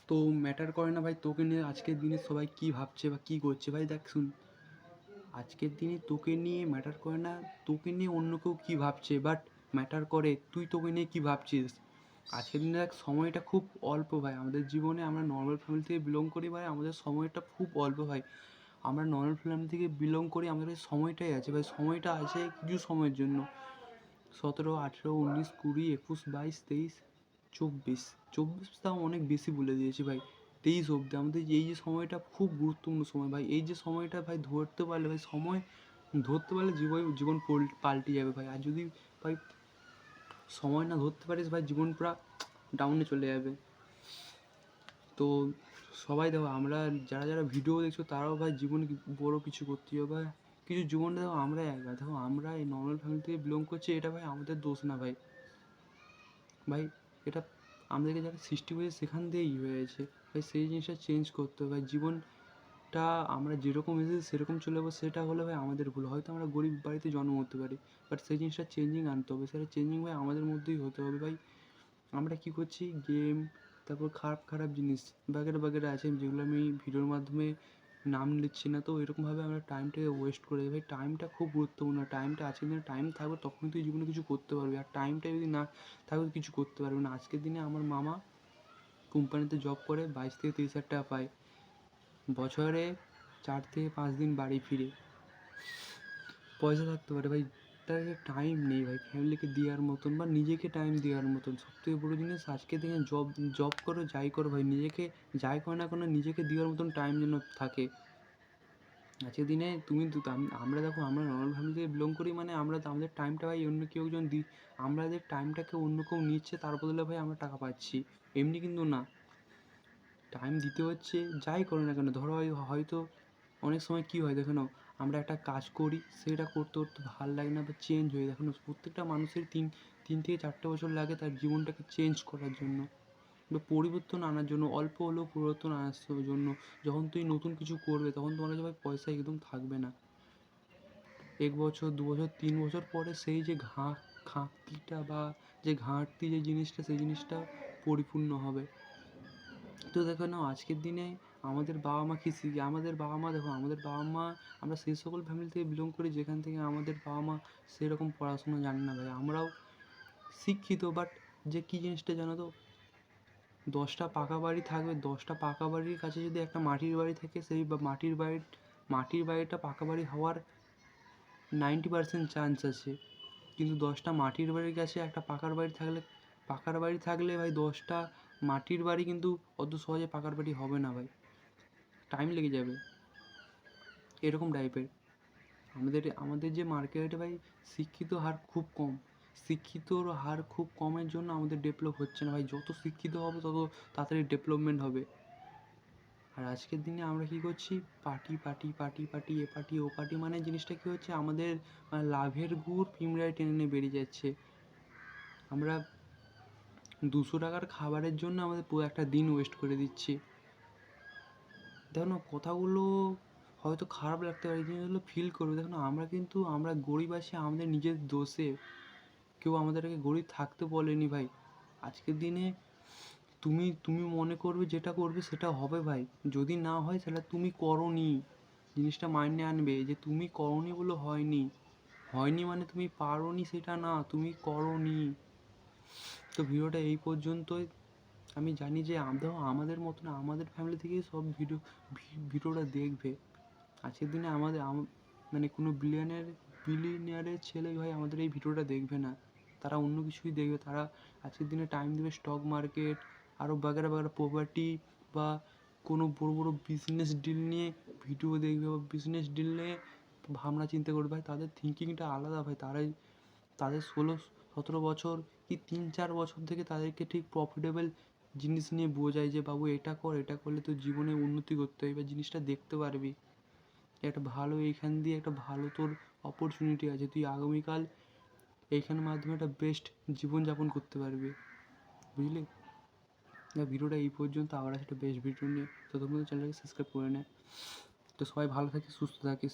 তো ম্যাটার করে না ভাই তোকে নিয়ে আজকের দিনে সবাই কী ভাবছে বা কী করছে। ভাই দেখ শুন, আজকের দিনে তোকে নিয়ে ম্যাটার করে না তোকে নিয়ে অন্য কেউ কী ভাবছে, বাট ম্যাটার করে তুই তোকে নিয়ে কী ভাবছিস। আজকের দিনে দেখ সময়টা খুব অল্প ভাই আমাদের জীবনে। আমরা নর্মাল ফ্যামিলি থেকে বিলং করি ভাই, আমাদের সময়টা খুব অল্প ভাই। আমরা নর্মাল ফ্যামিলি থেকে বিলং করি, আমাদের এই সময়টাই আছে ভাই। সময়টা আছে কিছু সময়ের জন্য। 17, 18, 19, 20, 21, 22, 23, 24, 24 তাও অনেক বেশি বলে দিয়েছি ভাই। 23 অবধি আমাদের এই যে সময়টা খুব গুরুত্বপূর্ণ সময় ভাই। এই যে সময়টা ভাই ধরতে পারলে ভাই, সময় ধরতে পারলে জীবন পাল্টে যাবে ভাই। আর যদি ভাই সময় না ধরতে পারিস ভাই, জীবন পুরা ডাউনে চলে যাবে। তো সবাই দেখো, আমরা যারা যারা ভিডিও দেখছো তারাও ভাই জীবনে বড় কিছু করতে হবে ভাই। কিছু জীবনটা দেখো আমরা একা, দেখো আমরা এই নর্মাল ফ্যামিলি থেকে বিলং করছি, এটা ভাই আমাদের দোষ না ভাই। ভাই এটা আমাদেরকে যারা সৃষ্টি করেছে সেখান দিয়েই হয়েছে ভাই। সেই জিনিসটা চেঞ্জ করতে হবে ভাই। জীবনটা আমরা যেরকম এসেছি সেরকম চলে যাবো, সেটা হলে ভাই আমাদের ভুল। হয়তো আমরা গরিব বাড়িতে জন্ম হতে পারি, বাট সেই জিনিসটা চেঞ্জিং আনতে হবে। সেটা চেঞ্জিং ভাই আমাদের মধ্যেই হতে হবে ভাই। আমরা কী করছি, গেম, তারপর খারাপ খারাপ জিনিস বাগেরা বাগেরা আছে, যেগুলো আমি ভিডিওর মাধ্যমে নাম নিচ্ছি না। তো এরকমভাবে আমরা টাইমটাকে ওয়েস্ট করে দিই ভাই। টাইমটা খুব গুরুত্বপূর্ণ। টাইমটা আজকের দিনে টাইম থাকবে তখনই তুই জীবনে কিছু করতে পারবি, আর টাইমটা যদি না থাকবে কিছু করতে পারবি না। আজকের দিনে আমার মামা কোম্পানিতে জব করে 22 থেকে 30 হাজার টাকা পায়, বছরে 4 থেকে 5 দিন বাড়ি ফিরে পয়সা থাকতে পারে ভাই। তার টাইম নেই ভাই ফ্যামিলিকে দেওয়ার মতন বা নিজেকে টাইম দেওয়ার মতন। সবথেকে বড়ো জিনিস আজকে থেকে জব করো যাই করো ভাই, নিজেকে যাই করো না কোনো নিজেকে দেওয়ার মতন টাইম যেন থাকে। আজকের দিনে আমরা দেখো, আমরা নর্মাল ফ্যামিলি থেকে বিলং করি, মানে আমরা আমাদের টাইমটা ভাই অন্য কেউ একজন আমাদের টাইমটাকে অন্য কেউ নিচ্ছে, তার বদলে ভাই আমরা টাকা পাচ্ছি। এমনি কিন্তু না, টাইম দিতে হচ্ছে যাই করো না কেন। ধরো হয়তো অনেক সময় কী হয় দেখো না, আমরা একটা কাজ করি, সেটা করতে করতে ভালো লাগে না বা চেঞ্জ হয়ে দেখো না। প্রত্যেকটা মানুষের 3 থেকে 4 বছর লাগে তার জীবনটাকে চেঞ্জ করার জন্য বা পরিবর্তন আনার জন্য, অল্প হলেও পরিবর্তন আনার জন্য। যখন তুই নতুন কিছু করবে তখন তোমার কাছে ভাই পয়সা একদম থাকবে না। 1 বছর 2 বছর 3 বছর পরে সেই যে ঘাটতিটা বা যে ঘাটতি যে জিনিসটা, সেই জিনিসটা পরিপূর্ণ হবে। তো দেখো না, আজকের দিনে আমাদের বাবা মা কী শিখে, আমাদের বাবা মা দেখো, আমাদের বাবা মা, আমরা সেই সকল ফ্যামিলি থেকে বিলং করি যেখান থেকে আমাদের বাবা মা সেরকম পড়াশোনা জানে না ভাই। আমরাও শিক্ষিত, বাট যে কী জিনিসটা জানো তো, 10টা পাকা বাড়ি থাকবে, 10টা পাকা বাড়ির কাছে যদি একটা মাটির বাড়ি থাকে, সেই মাটির বাড়িটা পাকা বাড়ি হওয়ার 90% চান্স আছে। কিন্তু 10টা মাটির বাড়ির কাছে একটা পাকার বাড়ি থাকলে ভাই 10টা মাটির বাড়ি কিন্তু অত সহজে পাকার বাড়ি হবে না ভাই, টাইম লেগে যাবে। এরকম টাইপের আমাদের যে মার্কেটে ভাই শিক্ষিতর হার খুব কমের জন্য আমাদের ডেভেলপ হচ্ছে না ভাই। যত শিক্ষিত হবে তত তাড়াতাড়ি ডেভেলপমেন্ট হবে। আর আজকের দিনে আমরা কী করছি, পার্টি পার্টি পার্টি পার্টি, এ পার্টি ও পার্টি, মানে জিনিসটা কী হচ্ছে, আমাদের লাভের গুড় পিঁমড়ায় টেনে নিয়ে বেরিয়ে যাচ্ছে। আমরা 200 টাকার খাবারের জন্য আমাদের পুরো একটা দিন ওয়েস্ট করে দিচ্ছি। দেখো না, কথাগুলো হয়তো খারাপ লাগতে পারে, জিনিসগুলো ফিল করবে। দেখো না, আমরা গরিব আছি আমাদের নিজের দোষে। কেউ আমাদেরকে গরিব থাকতে বলেনি ভাই। আজকের দিনে তুমি মনে করবে যেটা করবে সেটা হবে ভাই। যদি না হয় সেটা তুমি করোনি, জিনিসটা মাইন্ডে আনবে যে তুমি করোনি বলে হয়নি মানে তুমি পারোনি সেটা না, তুমি করোনি। তো ভিডিওটা এই পর্যন্তই। আমি জানি যে আমাদের মতন আমাদের ফ্যামিলি থেকেই সব ভিডিওটা দেখবে। আজকের দিনে মানে কোনো বিলিনিয়ারের ছেলে ভাই আমাদের এই ভিডিওটা দেখবে না, তারা অন্য কিছুই দেখবে। তারা আজকের দিনে টাইম দেবে স্টক মার্কেট, আরও বাগেরা বাগেরা প্রপার্টি, বা কোনো বড় বড় বিজনেস ডিল নিয়ে ভিডিও দেখবে, বা বিজনেস ডিল নিয়ে ভাবনা চিন্তা করবে ভাই। তাদের থিঙ্কিংটা আলাদা ভাই। তাদের 16-17 বছর কি 3-4 বছর থেকে তাদেরকে ঠিক প্রফিটেবল জিনিস নিয়ে বোঝায় যে বাবু এটা করলে তো জীবনে উন্নতি করতে হবে, জিনিসটা দেখতে পারবি একটা ভালো, এইখান দিয়ে একটা ভালো তোর অপরচুনিটি আছে, তুই আগামীকাল এইখানের মাধ্যমে একটা বেস্ট জীবনযাপন করতে পারবি, বুঝলি? ভিডিওটা এই পর্যন্ত, আবার একটা বেস্ট ভিডিও নিয়ে তো তোমরা চ্যানেলটাকে সাবস্ক্রাইব করে নে। তো সবাই ভালো থাকিস, সুস্থ থাকিস।